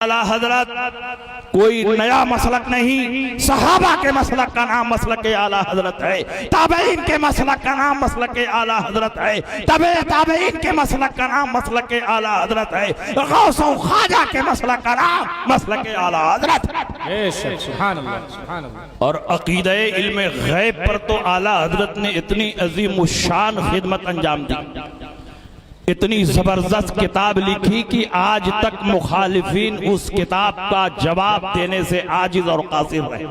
आला हजरत कोई नया मसलक नहीं, सहाबा के मसलक का नाम मसलक आला हजरत है, ताबईन के मसलक का नाम मसलक आला हजरत है, तबे ताबईन के मसलक का नाम मसलक आला हजरत है, गौस और ख्वाजा के मसलक का नाम मसलक आला हजरत। सुभान अल्लाह, सुभान अल्लाह। और अकीदे इल्म गैब पर तो आला हजरत ने इतनी अजीम शान खिदमत अंजाम दी, इतनी जबरदस्त किताब लिखी कि आज तक मुखालिफिन उस किताब का जवाब देने से आजिज और कासिर रहे।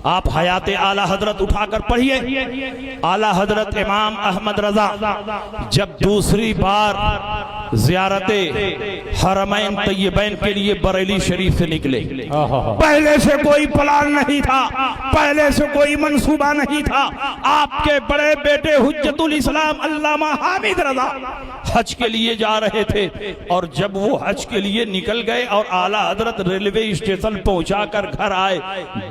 आप हयात आला हजरत उठाकर पढ़िए। आला हजरत इमाम अहमद रजा जब दूसरी बार ज़ियारते हरमैन तय्यबैन के लिए बरेली शरीफ से निकले, पहले से कोई प्लान नहीं था, पहले से कोई मंसूबा नहीं था। आपके बड़े बेटे हुज्जतुल इस्लाम अल्लामा हामिद रजा हज के लिए जा रहे थे, और जब वो हज के लिए निकल गए और आला हजरत रेलवे स्टेशन पहुंचाकर घर आए,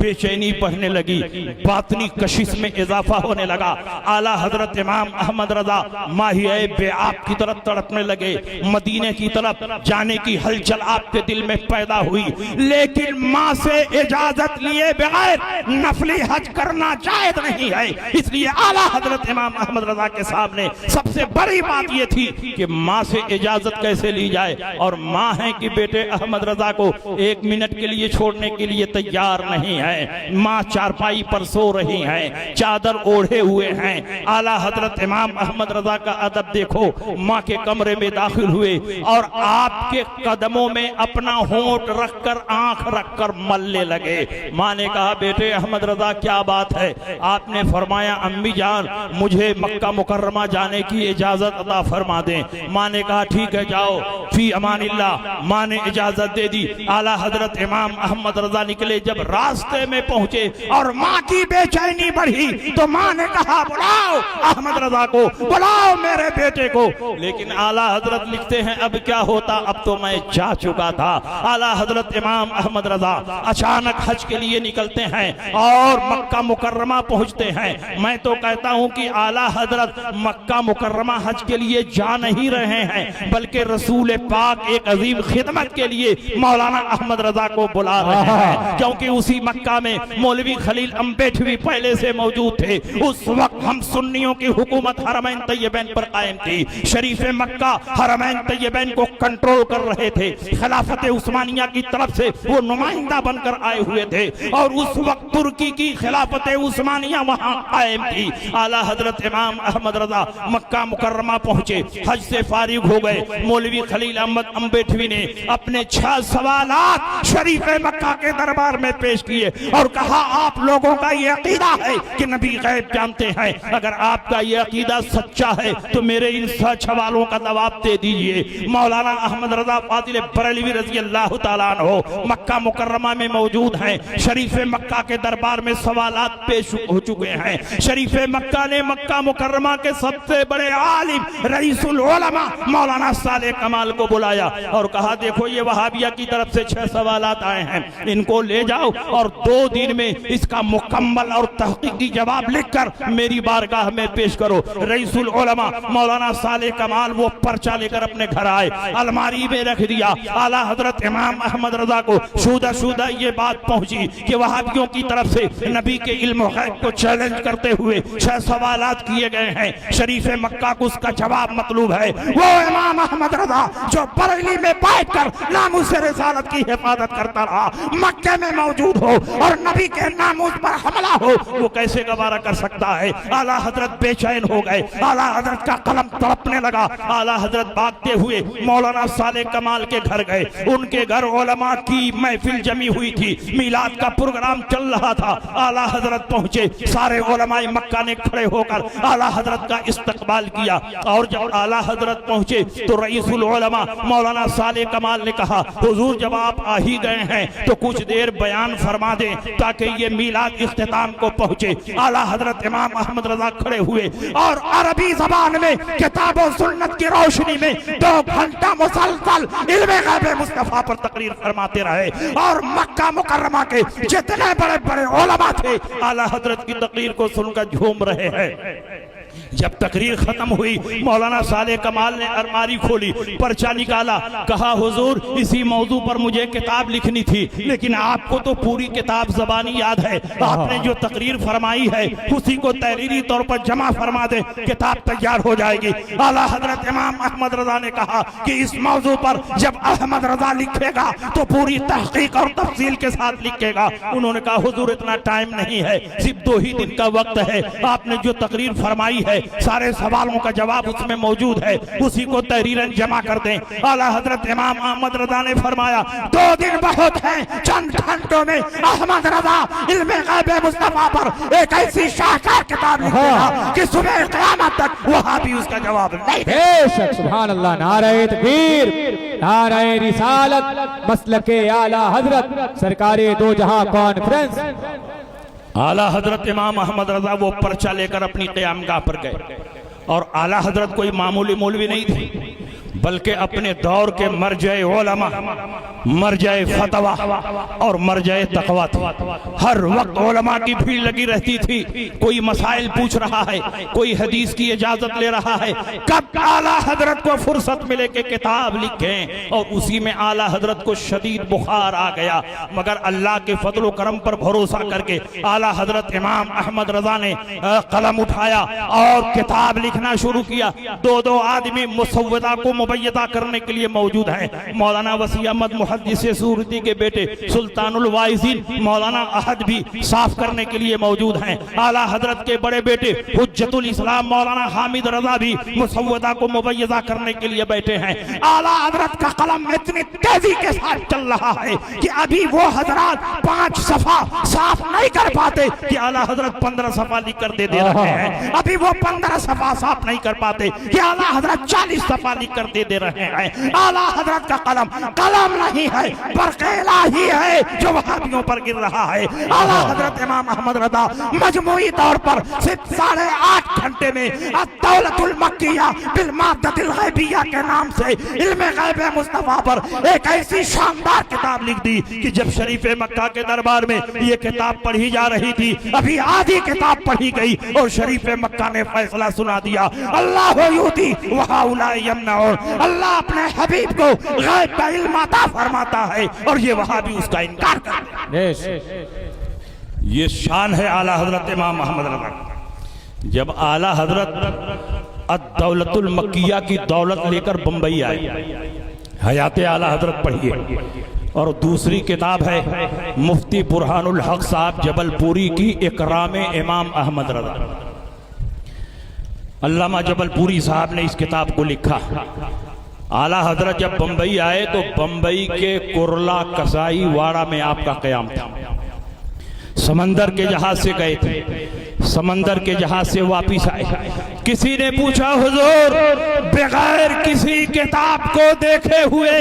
बेचैनी बढ़ने लगी, बातनी कशिश में इजाफा होने लगा। आला हजरत इमाम अहमद रजा माहिए बेआब की तरफ तड़पने लगे, मदीने की तरफ जाने की हलचल आपके दिल में पैदा हुई, लेकिन माँ से इजाजत लिए बगैर नफली हज करना जायज नहीं है। इसलिए आला हजरत इमाम अहमद रजा के सामने सबसे बड़ी बात यह थी कि माँ से इजाजत कैसे ली जाए, और माँ है कि बेटे अहमद रजा को एक मिनट के लिए छोड़ने के लिए तैयार नहीं है। माँ चारपाई पर सो रही हैं, चादर ओढ़े हुए हैं। आला हजरत इमाम अहमद रजा का अदब देखो, माँ के कमरे में दाखिल हुए और आपके कदमों में अपना होंठ रखकर आंख रखकर मलने लगे। माँ ने कहा बेटे अहमद रजा क्या बात है? आपने फरमाया अम्मी जान मुझे मक्का मुकर्रमा जाने की इजाजत अता फरमा दें। माँ ने कहा ठीक है जाओ, फी अमानिल्लाह। माँ ने इजाजत दे दी। आला हजरत इमाम अहमद रजा निकले। जब रास्ते में पहुंचे और माँ की बेचैनी बढ़ी तो माँ ने कहा बुलाओ अहमद रजा को, बुलाओ मेरे बेटे को। लेकिन आला हजरत लिखते हैं अब क्या होता, अब तो मैं जा चुका था। आला हजरत इमाम अहमद रजा अचानक हज के लिए निकलते हैं और मक्का मुकर्रमा पहुंचते हैं। मैं तो कहता हूं कि आला हजरत मक्का मुकर्रमा हज के लिए जा नहीं रहे हैं, बल्कि रसूल पाक एक अजीम खिदमत के लिए मौलाना अहमद रजा को बुला रहे हैं, क्योंकि उसी मक्का में मौलवी खलील अम्बेठवी पहले से मौजूद थे। उस वक्त हम सुन्नियों की हुकूमत हरमैन तय्यबैन पर कायम थी। शरीफ मक्का हरमैन तय्यबैन को कंट्रोल कर रहे थे। खिलाफत उस्मानिया की तरफ से वो नुमाइंदा बनकर आए हुए थे, और उस वक्त तुर्की की खिलाफत उस्मानिया वहां कायम थी। आला हजरत इमाम अहमद रजा मक्का मुकर्रमा पहुंचे, हज से फारिग हो गए। मौलवी खलील अहमद अम्बेठवी ने अपने 6 सवालात शरीफ मक्का के दरबार में पेश किए और कहा आप लोगों का ये अकीदा है कि नबी गैब जानते हैं, अगर आपका ये अकीदा सच्चा है तो मेरे इन 6 सवालों का जवाब दे दीजिए। मौलाना अहमद रजा फाजिल बरेलवी रजी अल्लाह ताला अन्हु मक्का मुकर्रमा में मौजूद हैं। शरीफ मक्का के दरबार में सवालात पेश हो चुके हैं। शरीफ मक्का ने मक्का मुकर्रमा के सबसे बड़े आलिम रईसुल उलमा मौलाना साले कमाल को बुलाया और कहा देखो ये वहाबिया की तरफ से 6 सवालात आए हैं, इनको ले जाओ और 2 दिन में इसका मुकम्मल और तहकीकी जवाब लिखकर मेरी बारगाह में पेश करो। रईसुल उलमा मौलाना साले कमाल वो पर्चा लेकर अपने घर आए, अलमारी में रख दिया। आला हजरत इमाम अहमद रजा को शुदा ये बात पहुंची कि वहाबियों की तरफ से नबी के इल्म गैब को चैलेंज करते हुए 6 सवालात किए गए हैं। शरीफ मक्का को उसका जवाब मतलूब है। वो इमाम अहमद रजा जो बरेली में बैठकर नामूस रिसालत की हिफाजत करता रहा, मक्के में मौजूद हो और नबी के नामूस पर हमला हो, वो कैसे गवारा कर सकता है? आला हजरत बेचैन हो गए। आला हजरत का कलम तड़पने लगा। आला हजरत भागते हुए मौलाना साले कमाल के घर गए। उनके घर उलमा की महफिल जमी हुई थी, मीलाद का प्रोग्राम चल रहा था। आला हजरत पहुंचे, सारे उलमाए मक्का ने खड़े होकर आला हजरत का इस्तकबाल किया, और जब आला हजरत पहुंचे तो रईसुल उलमा मौलाना साले कमाल ने कहा हुजूर जब आप आ ही गए हैं तो कुछ देर बयान फरमा दें ताकि ये मीलाद इख्तिताम को पहुंचे। आला हजरत इमाम अहमद रजा खड़े हुए और अरबी जबान में किताब और सुन्नत की रोशनी में 2 घंटा मुसलसल इल्मे गैब मुस्तफा पर तकरीर फरमाते रहे, और मक्का मुकर्रमा के जितने बड़े बड़े उलमा थे आला हजरत की तकरीर को सुनकर झूम रहे हैं। जब तकरीर खत्म हुई मौलाना साले कमाल ने अलमारी खोली, पर्चा निकाला, कहा हुजूर इसी मौजू पर मुझे किताब लिखनी थी, लेकिन आपको तो पूरी किताब ज़बानी याद है, आपने जो तकरीर फरमाई है उसी को तहरीरी तौर पर जमा फरमा दे, किताब तैयार हो जाएगी। आला हजरत इमाम अहमद रजा ने कहा कि इस मौजू पर जब अहमद रजा लिखेगा तो पूरी तहकीक और तफसील के साथ लिखेगा। उन्होंने कहा हुजूर इतना टाइम नहीं है, सिर्फ 2 ही दिन का वक्त है, आपने जो तकरीर फरमाई है सारे सवालों का जवाब उसमें मौजूद है, उसी को तहरीरन जमा कर दें। आला हजरत इमाम अहमद रजा ने फरमाया 2 दिन बहुत है, चंद घंटों में अहमद रजा इल्मे गैब मुस्तफा पर एक ऐसी शाहकार किताब लिखेगा कि सुबह क़यामत तक वहां भी उसका जवाब नहीं दे। बेशक सुभान अल्लाह, नारे तकबीर, नारे रिसालत, मसलके आला हजरत सरकारे दो जहां कॉन्फ्रेंस। आला हजरत इमाम अहमद रजा वो पर्चा लेकर अपनी क़यामगाह पर गए और आला हजरत कोई मामूली मौलवी नहीं थे, बल्कि अपने दौर के मरजाए उलमा, मरजाए फतवा और मरजाए तकवा थे। हर वक्त उलमा की भीड़ लगी रहती थी, कोई मसाइल पूछ रहा है, कोई हदीस की इजाजत ले रहा है, कब आला हजरत को फुर्सत मिले कि किताब लिखें। और उसी में आला हजरत को शदीद बुखार आ गया, मगर अल्लाह के फजल करम पर भरोसा करके आला हजरत इमाम अहमद रजा ने कलम उठाया और किताब लिखना शुरू किया। 2 आदमी मुसव्वदा को मुबय्यदा करने के लिए मौजूद हैं। मौलाना वसी अहमद मुहद्दिस सूरती के बेटे सुल्तानुल वाइज़ीन मौलाना अहद भी साफ करने के लिए मौजूद हैं। आला हजरत के बड़े बेटे हुज्जतुल इस्लाम मौलाना हामिद रजा भी मुसव्वदा को मुबय्यदा करने के लिए बैठे हैं। आला हजरत का कलम इतनी तेजी के साथ चल रहा है कि अभी वो हजरत 5 सफा साफ नहीं कर पाते कि आला हजरत 15 सफा लिख कर दे रहे हैं। अभी वो 15 सफा साफ नहीं कर पाते कि आला हजरत 40 सफा लिख कर दे रहे हैं। आला हजरत का कलम नहीं है, बरक़े इलाही है जो वहाबियों पर गिर रहा है। आला हजरत इमाम अहमद रजा मजमूई तौर पर सिर्फ 8.5 घंटे में अद-दौलतुल मक्किया बिल माद्दतिल गैबिया के नाम से इल्मे गैब मुस्तफा पर एक ऐसी शानदार किताब लिख दी कि जब शरीफ मक्का के दरबार में ये किताब पढ़ी जा रही थी, अभी आधी किताब पढ़ी गई और शरीफ मक्का ने फैसला सुना दिया, अल्लाह युती व हाउला यमनऊन, अल्लाह अपने हबीब को गैब का इल्म अता फरमाता है और ये वहां भी उसका इनकार करते हैं। ये शान है आला हजरत इमाम अहमद रजा। जब आला हजरत अद-दौलतुल मक्किया की दौलत लेकर बंबई आए, हयाते आला हजरत पढ़िए, और दूसरी किताब है मुफ्ती बुरहानुल हक साहब जबलपुरी की इकराम इमाम अहमद रजा। अल्लामा जबलपुरी साहब ने इस किताब को लिखा। आला हजरत जब बंबई आए तो बंबई के कुरला कसाई वाड़ा में आपका क़याम था। समंदर के जहाज से गए थे, समंदर के जहाज से वापिस आए। किसी ने पूछा हुजूर बगैर किसी किताब को देखे हुए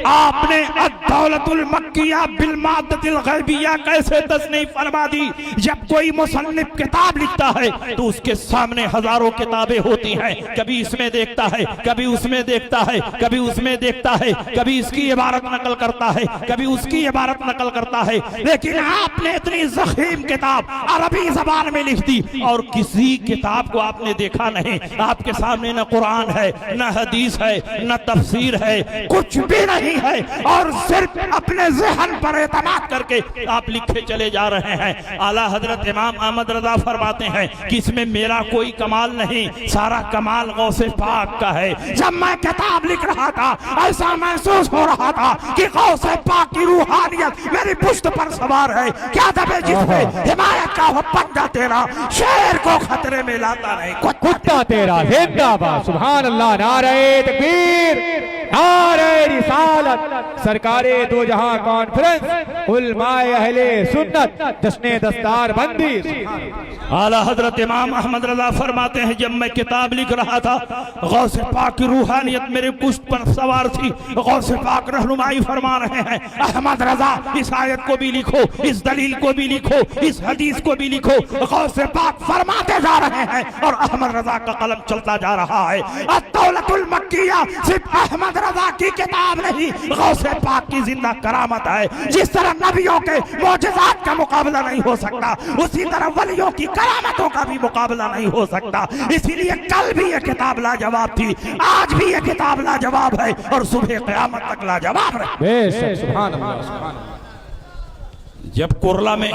आपने अद-दौलतुल मक्किया बिल माद्दतिल गैबिया कैसे तस्नीफ फरमा दी? जब कोई मुसन्निफ किताब लिखता है तो उसके सामने हजारों किताबें होती हैं, कभी इसमें देखता है, कभी उसमें देखता है, कभी उसमें देखता है, कभी इसकी इबारत नकल करता है, कभी उसकी इबारत नकल करता है, लेकिन आपने इतनी ज़ख़ीम किताब अरबी ज़बान में लिख दी और किसी किताब को आपने देखा नहीं। आपके सामने न कुरान है, न हदीस है, न तफसीर है, कुछ भी नहीं है और सिर्फ अपने ज़हन पर एतमाद करके आप लिखे चले जा रहे हैं। आला हजरत इमाम अहमद रजा फरमाते हैं कि इसमें मेरा कोई कमाल नहीं, सारा कमाल गौसे पाक का है। जब मैं किताब लिख रहा था ऐसा महसूस हो रहा था कि गौसे पाक की रूहानियत मेरी पुश्त पर सवार है। क्या दबे जिसमें हिमायत का वो पंजा तेरा शेर को खतरे में लाता नहीं, कुत्ता तेरा जिंदाबाद। सुभान अल्लाह, नारे तकबीर, नारे रिसालत, सरकारे दो जहां कॉन्फ्रेंस, उलमाए अहले सुन्नत, जश्ने दस्तार बंदी। आला हजरत इमाम अहमद रजा फरमाते हैं जब मैं किताब लिख रहा था गौसे पाक की रूहानियत मेरे पुश्त पर सवार थी। गौसे पाक रहनुमाई फरमा रहे हैं, अहमद रजा इस आयत को भी लिखो, इस दलील को भी लिखो, इस हदीस को भी लिखो। गौसे पाक फरमाते जा रहे हैं और अहमद रजा का कलम चलता जा रहा है। अद-दौलतुल मक्किया सिर्फ अहमद रजा की किताब नहीं, गौसे पाक की जिंदा करामत है। जिस तरह नबियों के मौजज़ात का मुकाबला नहीं हो सकता, उसी तरह वलियों की करामतों का भी मुकाबला नहीं हो सकता। इसीलिए कल भी ये किताब लाजवाब थी, आज भी ये किताब लाजवाब है और सुबह क़यामत तक लाजवाब रहे। बेशक, सुभान अल्लाह, सुभान अल्लाह। जब कुरला में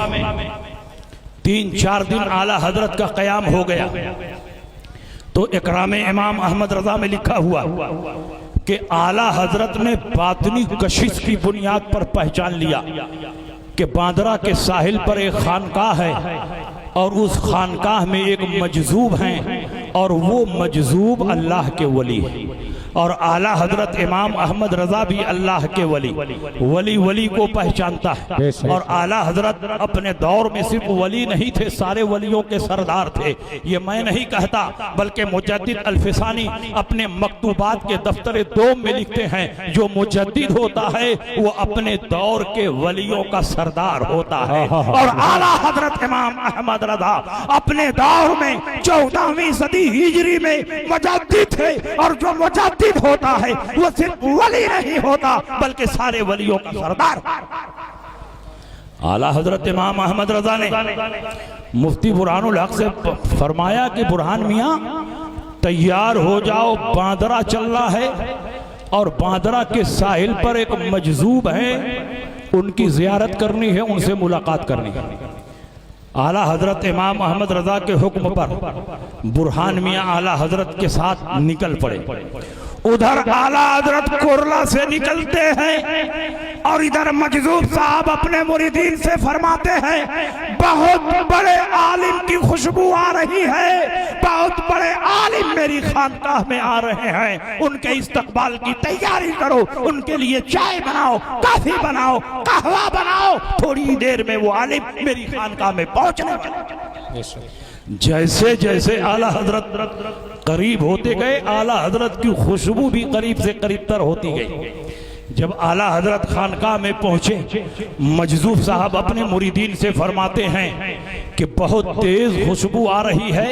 3-4 दिन आला हजरत का क़याम हो गया तो इकराम इमाम अहमद रजा में लिखा हुआ कि आला हजरत ने बातनी कशिश की बुनियाद पर पहचान लिया कि बांद्रा के साहिल पर एक खानकाह है और उस खानकाह में एक मजजूब हैं और वो मजजूब अल्लाह के वली है। और आला हजरत इमाम अहमद रजा भी अल्लाह के वली वली को पहचानता है। और आला हजरत अपने दौर में सिर्फ वली नहीं थे, सारे वलियों के सरदार थे। ये मैं नहीं कहता, बल्कि मुजद्दिद अल्फिसानी अपने मकतूबात के दफ्तर 2 में लिखते हैं, जो मुजद्दिद होता है वो अपने दौर के वलियों का सरदार होता है। और आला हजरत इमाम अहमद रजा अपने दौर में 14वीं सदी हिजरी में मुजद्दिद थे। और जो मुजद्दिद होता है वो सिर्फ वली नहीं होता, बल्कि सारे वलियों का सरदार। आला हजरत इमाम अहमद रजा ने मुफ्ती बुरहानुल हक से फरमाया कि बुरहान मियां तैयार हो जाओ, बांद्रा चलना है और बांद्रा के साहिल पर एक मजजूब है, उनकी जियारत करनी है, उनसे मुलाकात करनी है। आला हजरत इमाम अहमद रजा के हुक्म पर बुरहान मियां आला हजरत के साथ निकल पड़े। उधर आला हजरत कुरला से निकलते हैं और इधर मजजूब साहब अपने मुरीदीन से फरमाते हैं, बहुत बड़े आलिम की खुशबू आ रही है, बहुत बड़े आलिम मेरी खानकाह में आ रहे हैं, उनके इस्तकबाल की तैयारी करो, उनके लिए चाय बनाओ, कॉफी बनाओ, कहवा बनाओ, थोड़ी देर में वो आलिम मेरी खानकाह में पहुंचने वाले। जैसे जैसे आला हजरत करीब होते गए, आला हजरत की खुशबू भी करीब से करीब तर होती गई। जब आला हजरत खानकाह में पहुंचे, मजजूब साहब अपने मुरीदीन से फरमाते हैं कि बहुत तेज खुशबू आ रही है,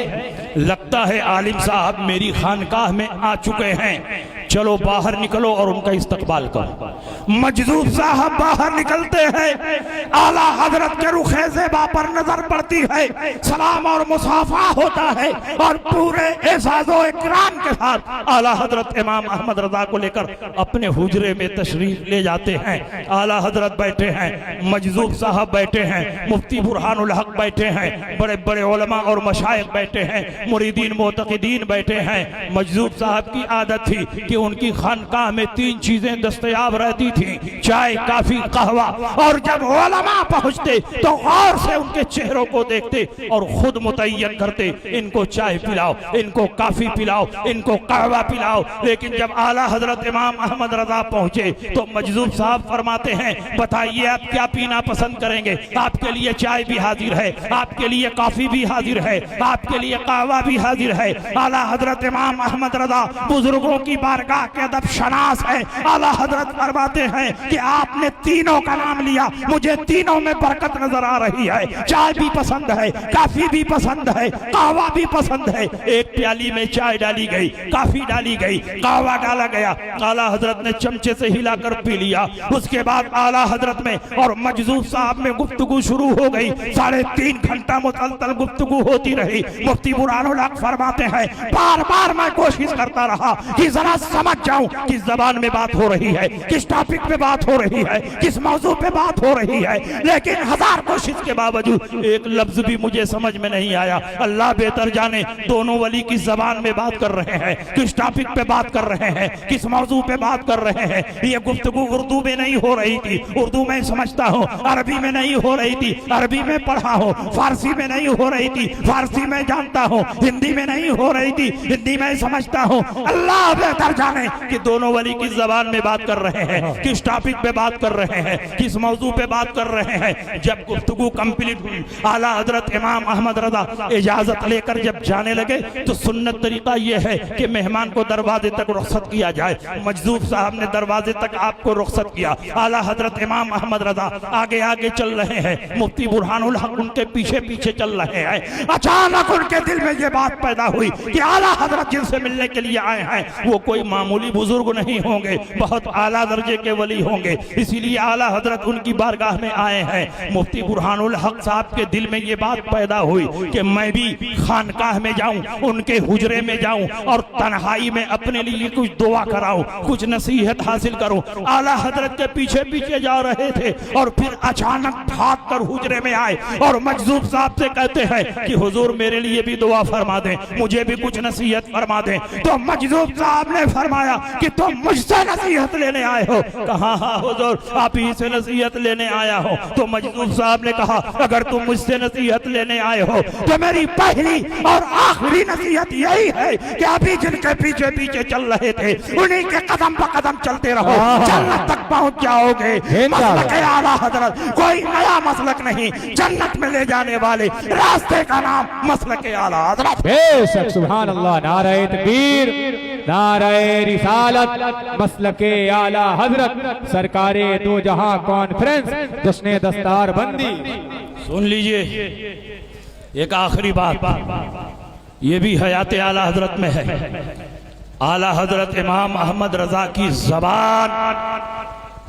लगता है आलिम साहब मेरी खानकाह में आ चुके हैं, चलो बाहर निकलो और उनका इस्तकबाल करो। मजजूब साहब बाहर निकलते हैं, आला हजरत के रुखे ज़ेबा पर नजर पड़ती है, सलाम और मुसाफा होता है और पूरे एज़ाज़ो इकराम के साथ आला हजरत इमाम अहमद रजा को लेकर अपने हुजरे में तशरीफ ले जाते हैं। आला हजरत बैठे हैं, मजजूब साहब बैठे हैं, मुफ्ती बुरहानुल हक बैठे हैं, बड़े बड़े उलमा और मशाइख बैठे हैं, मुरीदीन मोतक़िदीन बैठे हैं। मजजूब साहब की आदत थी कि उनकी खानकाह में 3 चीजें दस्तयाब रहती थी, चाय, काफी, कहवा। और जब उलमा पहुंचते तो गौर से उनके चेहरों को देखते और खुद मुतय्यन करते, इनको चाय पिलाओ, इनको काफी पिलाओ, इनको कहवा पिलाओ। लेकिन जब आला हजरत इमाम अहमद रजा पहुंचे तो मजजूब साहब फरमाते हैं, बताइए आप क्या पीना पसंद करेंगे? आपके लिए चाय भी हाजिर है, आपके लिए काफी भी हाजिर है, आपके लिए कहवा भी हाजिर है। आला हजरत इमाम अहमद रजा बुजुर्गों की बारगाह के अदब शनास है। आला हजरत फरमाते हैं कि आपने तीनों का नाम लिया, मुझे तीनों में बरकत नजर आ रही है। चाय भी पसंद है, काफी भी पसंद है, कहवा भी पसंद है। एक प्याली में चाय डाली गई, काफी डाली गई, कहवा डाला गया, आला हजरत ने चमचे से हिलाकर पी लिया। उसके बाद आला हजरत में और मजजूब साहब में गुफ्तगू शुरू हो गई। 3.5 घंटा मुसलसल गुफ्तगू होती रही। मुफ्ती बुरहानुल हक फरमाते हैं, बार बार मैं कोशिश करता रहा कि जरा समझ जाऊं किस जबान में बात हो रही है, किस टॉपिक पे बात हो रही है, किस मौजू पे बात हो रही है, लेकिन 1000 कोशिश के बावजूद एक लफ्ज भी मुझे समझ में नहीं आया। अल्लाह बेहतर जाने दोनों वली किस जबान में बात कर रहे हैं, किस टॉपिक पे बात कर रहे हैं, किस मौजू पे बात कर रहे हैं। ये गुफ्तगू उर्दू में नहीं हो रही थी, उर्दू में समझता हूँ, अरबी में नहीं हो रही थी, अरबी में पढ़ा हूँ, फारसी में नहीं हो रही थी, फारसी में जानता हूँ, हिंदी में नहीं हो रही थी, हिंदी में समझता हूँ। अल्लाह बेहतर जाने कि दोनों वली किस जबान में बात कर रहे हैं, किस टॉपिक पे बात कर रहे हैं, किस मौजू पे बात कर रहे हैं। जब गुफ्तगू कंप्लीट हुई, आला हजरत इमाम अहमद रजा इजाजत लेकर जब जाने लगे तो सुन्नत तरीका यह है कि मेहमान को दरवाजे तक रुखसत किया जाए। मजदूब साहब ने दरवाजे तक आपको रुखसत किया। आला हजरत इमाम अहमद रजा आगे आगे चल रहे हैं, मुफ्ती बुरहानुल हक उनके पीछे पीछे चल रहे हैं। अचानक उनके दिल में यह बात पैदा हुई कि आला हजरत जिनसे मिलने के लिए आए हैं वो कोई मामूली बुजुर्ग नहीं होंगे, बहुत आला दर्जे के वली होंगे। इसीलिए आला हजरत उनकी बारगाह में आए हैं। मुफ्ती बुरहानुल हक साहब के दिल में ये बात पैदा हुई कि मैं भी खानकाह में जाऊं, उनके हुजरे में जाऊं और तन्हाई में अपने लिए कुछ दुआ कराऊं, कुछ नसीहत हासिल करूं। आला हजरत के पीछे पीछे जा रहे थे और फिर अचानक भाग कर हुजरे में आए और मजदूब साहब से कहते हैं कि हुजूर मेरे लिए भी दुआ फरमा दें, मुझे भी कुछ नसीहत फरमा दें। तो मजदूब साहब ने फरमाया कि तुम मुझसे नसीहत लेने आए हो। कहा हाँ हुजूर, आप ही से नसीहत लेने आया हो। तो मजदूब साहब ने कहा अगर तुम मुझसे नसीहत लेने आए हो तो मेरी पहली और आखिरी नसीहत यही है कि अभी जिनके पीछे पीछे चल रहे थे उन्हीं के कदम पर कदम चलते रहो, जन्नत तक पहुंच जाओगे। मसलक आला हजरत कोई नया मसलक नहीं, जन्नत में ले जाने वाले रास्ते का नाम मसलक आला हजरत। बेशक सुभान अल्लाह, नारे तकबीर, नारे रिसालत, मसलके आला हजरत, सरकारे दो जहां कॉन्फ्रेंस, जश्ने दस्तार बंदी। सुन लीजिए एक आखिरी बात, ये भी हयात आला हजरत में है। आला हजरत इमाम अहमद रजा की जबान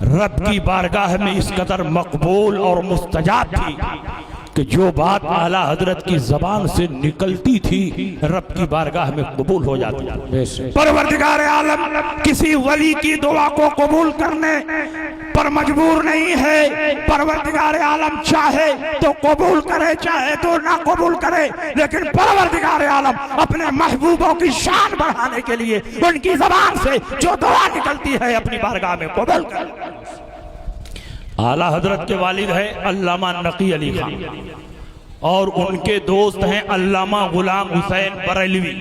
रब की बारगाह में इस कदर मकबूल और मुस्तजाब थी कि जो बात आला हजरत की जबान से निकलती थी रब की बारगाह में कबूल हो जाती थी। परवरदिगार आलम किसी वली की दुआ को कबूल करने पर मजबूर नहीं है। परवरदिगार आलम चाहे तो कबूल करे, चाहे तो ना कबूल करे, लेकिन परवरदिगार आलम अपने महबूबों की शान बढ़ाने के लिए उनकी जबान से जो दुआ निकलती है अपनी बारगाह में कबूल करे। आला हजरत के वालिद है अल्लामा नकी अली खान और उनके दोस्त हैं अल्लामा गुलाम हुसैन बरेलवी।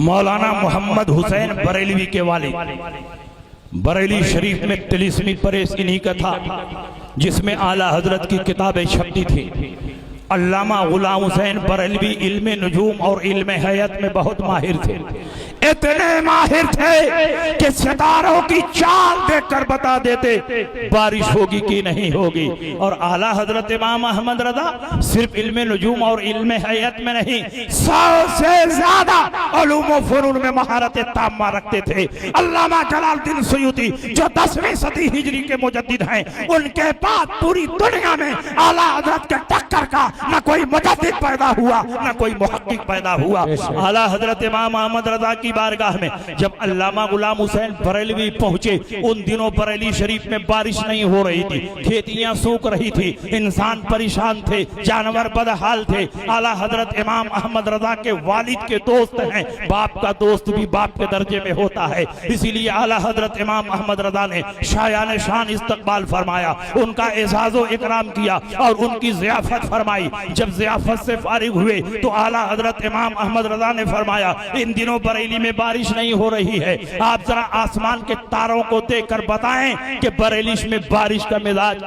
मौलाना मोहम्मद हुसैन बरेलवी के वालिद बरेली शरीफ में तिलिस्मी परेश इन्हीं का था, जिसमें आला हजरत की किताबें छपती थी। अल्लामा गुलाम हुसैन बरेलवी इल्मे नजूम और इल्मे हयात में बहुत माहिर थे। इतने माहिर थे कि सितारों की चाल देखकर बता देते बारिश होगी कि नहीं होगी। और आला हजरत इमाम अहमद रजा सिर्फ इल्मे नजूम और इल्मे हयात में नहीं, 100 से ज्यादा उलूम व फनून में महारत ताम्मा रखते थे। अल्लामा जलालुद्दीन सुयूती जो 10वीं सदी हिजरी के मुजद्दिद हैं, उनके बाद पूरी दुनिया में आला हजरत के टक्कर का न कोई मुजद्दिद पैदा हुआ न कोई मुहक्किक पैदा हुआ। आला हजरत इमाम अहमद रजा की बारगाह में जब अल्लामा गुलाम हुसैन बरेलवी पहुंचे, उन दिनों बरेली शरीफ में बारिश नहीं हो रही थी, खेतियां सूख रही थी, इंसान परेशान थे, जानवर बदहाल थे। आला हजरत इमाम अहमद रजा के वालिद के दोस्त हैं, बाप का दोस्त भी बाप के दर्जे में होता है। इसीलिए आला हजरत इमाम अहमद रजा ने शायान शान इस्तकबाल फरमाया, उनका एजाज़ो इकराम किया और उनकी ज़ियाफत फरमाई। जब ज़ियाफत से फारिग हुए तो आला हजरत इमाम अहमद रजा ने फरमाया इन दिनों बरेली में बारिश नहीं हो रही है, आप जरा आसमान के तारों को देखकर बताएं कि बरेली में बारिश का मिजाज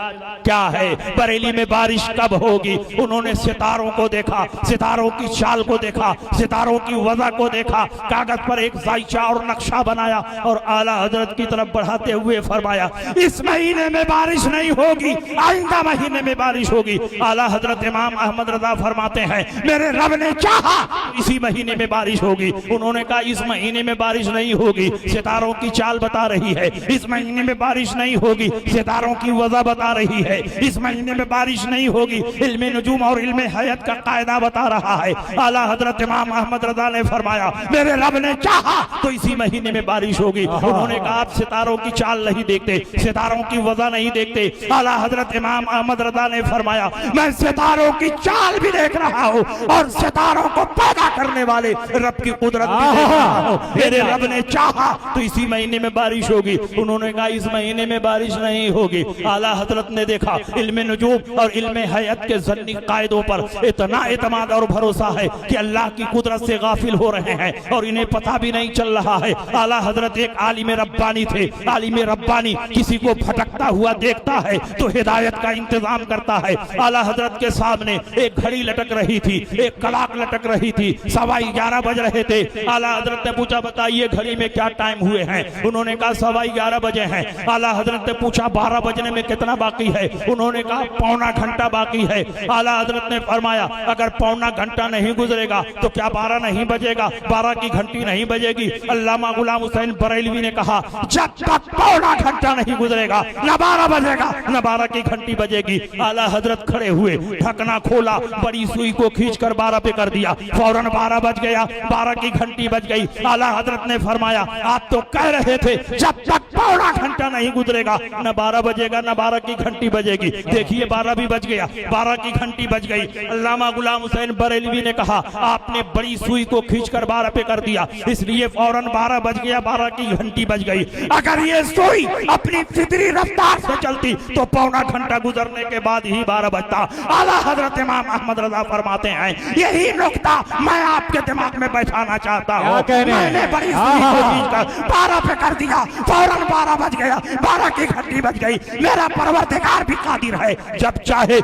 क्या है, बरेली में बारिश कब होगी। उन्होंने सितारों को देखा, सितारों की चाल को देखा, सितारों की वजह को देखा, कागज पर एक जायचा और नक्शा बनाया और आला हजरत की तरफ बढ़ाते हुए फरमाया इस महीने में बारिश नहीं होगी, आइंदा महीने में बारिश होगी। आला हजरत इमाम अहमद रजा फरमाते हैं मेरे रब ने चाहा इसी महीने में बारिश होगी। उन्होंने कहा इस महीने में बारिश नहीं होगी, सितारों की चाल बता रही है, इस महीने में बारिश नहीं होगी, सितारों की वजह बता रही है, इस महीने में बारिश नहीं होगी, इल्मे नजूम और इल्मे हयात का कायदा बता रहा है। आला हजरत इमाम अहमद रजा ने फरमाया मेरे रब ने चाहा तो इसी महीने में बारिश होगी। उन्होंने कहा आप सितारों की चाल नहीं देखते, सितारों की वजह नहीं देखते। आला हजरत इमाम अहमद रजा ने फरमाया मैं सितारों की चाल भी देख रहा हूँ और सितारों को पैदा करने वाले रब की कुदरत भी देख रहा हूं। हो। मेरे रब ने चाहा तो इसी महीने में बारिश होगी। उन्होंने कहा इस महीने में बारिश नहीं होगी। आला हजरत ने देखा इल्मे नुजूम और इल्मे हयात के ज़न्नी कायदों पर इतना एतमाद और भरोसा है कि अल्लाह की कुदरत से गाफिल हो रहे हैं और इन्हें पता भी नहीं चल रहा है। आला हजरत एक आलिम रब्बानी थे। आलिम रब्बानी किसी को भटकता हुआ देखता है तो हिदायत का इंतजाम करता है। आला हजरत के सामने एक घड़ी लटक रही थी, एक कलाक लटक रही थी, 11:15 बज रहे थे। आला हजरत ने पूछा बताइए घड़ी में क्या टाइम हुए हैं? उन्होंने कहा 11:15 बजे हैं। आला हजरत ने पूछा 12 बजने में कितना बाकी है? उन्होंने कहा पौना घंटा बाकी है। आला हजरत ने फरमाया अगर पौना घंटा नहीं गुजरेगा तो क्या 12 नहीं बजेगा? 12 की घंटी नहीं बजेगी? अल्लामा गुलाम हुसैन बरेलवी ने कहा जब तक पौना घंटा नहीं गुजरेगा न 12 बजेगा न 12 की घंटी बजेगी। आला हजरत खड़े हुए, ढकना खोला, बड़ी सुई को खींचकर 12 पे कर दिया। फौरन 12 बज गया, 12 की घंटी बज गई। आला हजरत ने फरमाया आप तो कह रहे थे जब तक पौना घंटा नहीं गुजरेगा न 12 बजेगा न 12 की घंटी बजेगी। देखिए 12 भी बज गया, 12 की घंटी बज गई। अल्लामा गुलाम हुसैन बरेलवी ने कहा आपने बड़ी सुई को खींचकर 12 पे कर दिया, इसलिए फौरन 12 बज गया, 12 की घंटी बज गई। अगर ये सुई अपनी फितरी रफ्तार से चलती तो पौना घंटा गुजरने के बाद ही 12 बजता। आला हजरत इमाम अहमद रजा फरमाते हैं यही नुक्ता मैं आपके दिमाग में बैठाना चाहता हूँ। मैंने बड़ी सुई को खींचकर 12 पे कर दिया, फौरन 12 बज गया, 12 की घंटी बज गई। मेरा परवरदिगार भी कादिर है, जब चाहे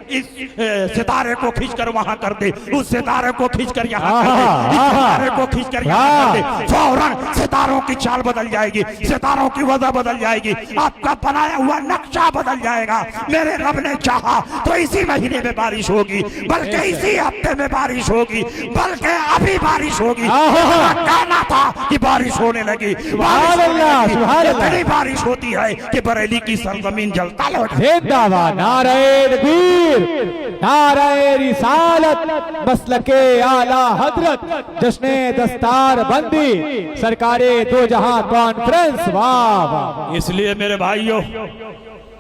इस सितारे को खींचकर वहां कर दे, उस सितारे को खींचकर यहाँ कर दे, इस सितारे को खींचकर यहाँ कर दे, फौरन सितारों की चाल बदल जाएगी, सितारों की वजह बदल जाएगी, आपका बनाया हुआ नक्शा बदल जाएगा। मेरे रब ने चाहा तो इसी महीने में बारिश होगी, बल्कि इसी हफ्ते में बारिश होगी, बल्कि अभी बारिश होगी। कहना था कि बारिश होने लगी, इतनी बारिश होती है कि बरेली की सरजमीन जलता हो जाए। नारे तकबीर, नारे रिसालत, मसलके आला हजरत, जश्ने दस्तार बंदी, सरकारे दो जहां कॉन्फ्रेंस। वाह वाह। इसलिए मेरे भाइयों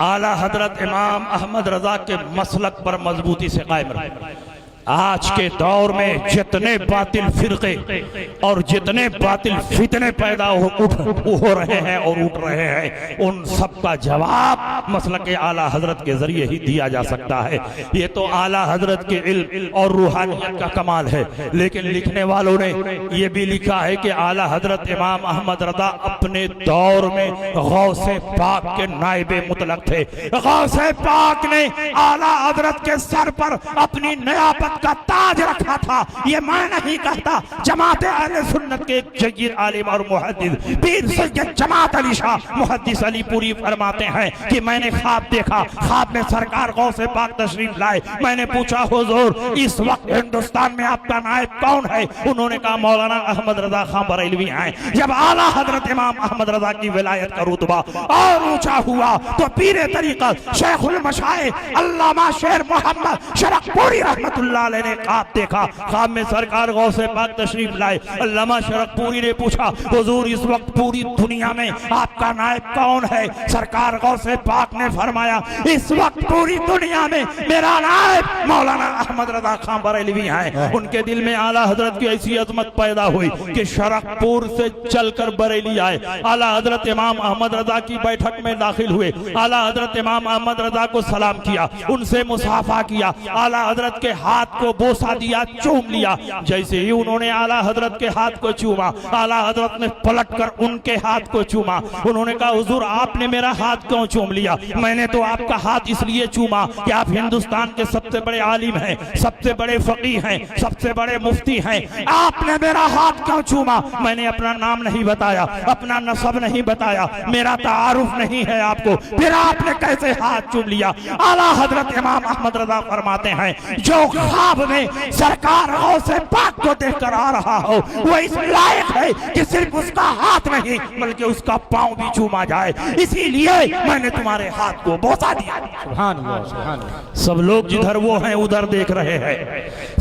आला हजरत इमाम अहमद रजा के मसलक पर मजबूती से कायम रहे। आज के दौर में जितने बातिल फिरके और जितने बातिल फितने पैदा हो रहे हैं और उठ रहे हैं, उन सब का जवाब मसलक आला हजरत के जरिए ही दिया जा सकता है। ये तो आला हजरत के इल्म और रूहानियत का कमाल है। लेकिन लिखने वालों ने ये भी लिखा है कि आला हजरत इमाम अहमद रजा अपने दौर में गौसे पाक के नाइबे मुतलक थे। गौसे पाक ने आला हजरत के सर पर अपनी नयाबत का ताज रखा था। ये मैं नहीं कहता, जमात अहले सुन्नत के जय्यद आलिम और मुहद्दिस पीर सैयद जमात अली शाह मुहद्दिस अलीपुरी फरमाते हैं कि मैंने ख्वाब देखा, ख्वाब में सरकार गौसे पाक तशरीफ लाए। मैंने पूछा हुजूर इस वक्त हिंदुस्तान में आपका नायब कौन है? उन्होंने कहा मौलाना अहमद रजा खां बरेलवी हैं। जब आला हजरत इमाम अहमद रजा की विलायत का रुतबा और ऊंचा हुआ तो पीर तरीक़त शेखुल मशाइख अल्लामा शेर मोहम्मद शरकपुरी रहमतुल्लाह अलैह ने ख्वाब देखा। ख्वाब में सरकार गौसे पाक तशरीफ लाए। अल्लामा शरकपुरी ने पूछा हुजूर इस वक्त पूरी दुनिया में आपका नायब कौन है? सरकार गौसे पाक ने फरमाया इस वक्त पूरी दुनिया में मेरा नायब मौलाना अहमद रजा खां बरेलवी हैं। उनके दिल में आला हजरत की ऐसी अजमत पैदा हुई कि शरकपुर से चलकर बरेली आए। आला हजरत इमाम अहमद रजा की बैठक में दाखिल हुए। आला हजरत इमाम अहमद रजा को सलाम किया, उनसे मुसाफा किया, आला हजरत के हाथ को बोसा दिया, चूम लिया। जैसे ही उन्होंने आला हजरत के हाथ को चूमा, आला हजरत ने पलटकर उनके हाथ को चूमा। उन्होंने कहा हुजूर आपने मेरा हाथ क्यों चूम लिया? मैंने तो आपका हाथ इसलिए चूमा कि आप हिंदुस्तान के सबसे बड़े आलिम हैं, सबसे बड़े फकीह हैं, सबसे बड़े मुफ्ती हैं। आपने मेरा हाथ क्यों चूमा? मैंने अपना नाम नहीं बताया, अपना नसब नहीं बताया, मेरा तारुफ नहीं है आपको, फिर आपने कैसे हाथ चूम लिया? आला हजरत इमाम अहमद रजा फरमाते हैं जो ख्वाब में सरकार गौसे पाक को देखकर आ रहा हो वो इस लायक है कि सिर्फ उसका हाथ नहीं बल्कि उसका पांव भी चूमा जाए, इसीलिए मैंने तुम्हारे हाथ को बोसा दिया। सुभान अल्लाह, सुभान अल्लाह। सब लोग जिधर वो हैं उधर देख रहे हैं,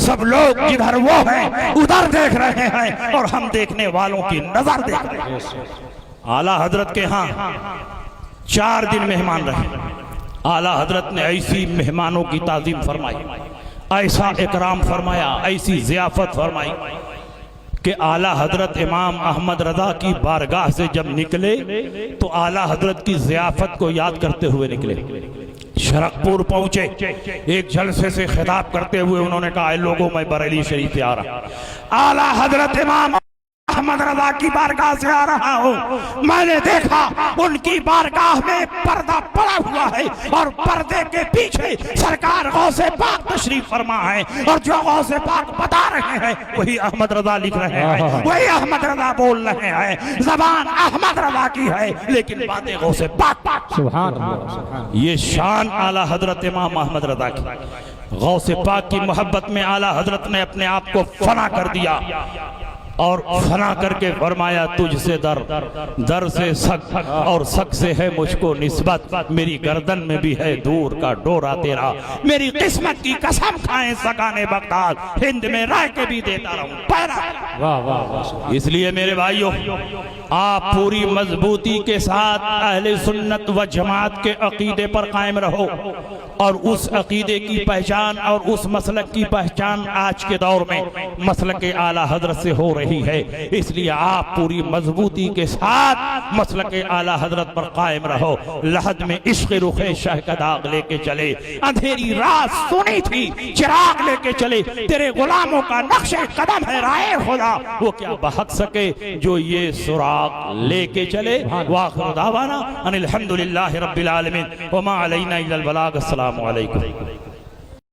सब लोग जिधर वो हैं उधर देख रहे हैं और हम देखने वालों की नजर देख रहे हैं। आला हजरत के यहाँ 4 दिन मेहमान रहे। आला हजरत ने ऐसी मेहमानों की ताजीम फरमाई, ऐसा इकराम फरमाया, ऐसी जियाफत फरमाई कि आला हजरत इमाम अहमद रजा की बारगाह से जब निकले तो आला हजरत की ज़ियाफत को याद करते हुए निकले। शरकपुर पहुंचे, एक जलसे से खिताब करते हुए उन्होंने कहा, लोगों मैं बरेली शरीफ से आ रहा, आला हजरत इमाम अहमद रजा की बारगाह से आ रहा हूँ। मैंने देखा उनकी बारगाह में पर्दा पड़ा हुआ है और पर्दे के पीछे सरकार गौसे पाक तशरीफ फरमा है, और जो गौसे पाक बता रहे हैं वही अहमद रजा लिख रहे हैं, वही अहमद रजा बोल रहे हैं। जबान अहमद रजा की है लेकिन बातें गौसे पाक। सुभान अल्लाह। ये शान आला हजरत इमाम अहमद रजा की। गौसे पाक की मोहब्बत में आला हजरत ने अपने आप को फना कर दिया और फना करके फरमाया, तुझसे दर, दर से सक और सक से है मुझको निस्बत, मेरी गर्दन में भी है दूर का डोरा तेरा, मेरी किस्मत की कसम खाएं सकाने बगदाद, हिंद में रह के भी देता रहूं पैरा। वाह वाह वाह। इसलिए मेरे भाइयों, आप पूरी मजबूती के साथ अहले सुन्नत व जमात के अकीदे पर कायम रहो, और उस अकीदे की पहचान और उस मसलक की पहचान आज के दौर में मसलक आला हजरत से हो रही है। इसलिए आप पूरी मजबूती के साथ मसलक आला हजरत पर कायम रहो। लहद में इश्क रुखे शह का दाग लेके चले, अंधेरी रात सुनी थी चिराग लेके चले, तेरे गुलामों का नक्शे कदम है राय खुदा, वो क्या बहक सके जो ये सुराग लेके चले। वाखिर दावाना अनिल हम्दुलिल्लाहि रब्बिल आलमीन व मा अलैना इल्लल बलाग। अस्सलामु अलैकुम।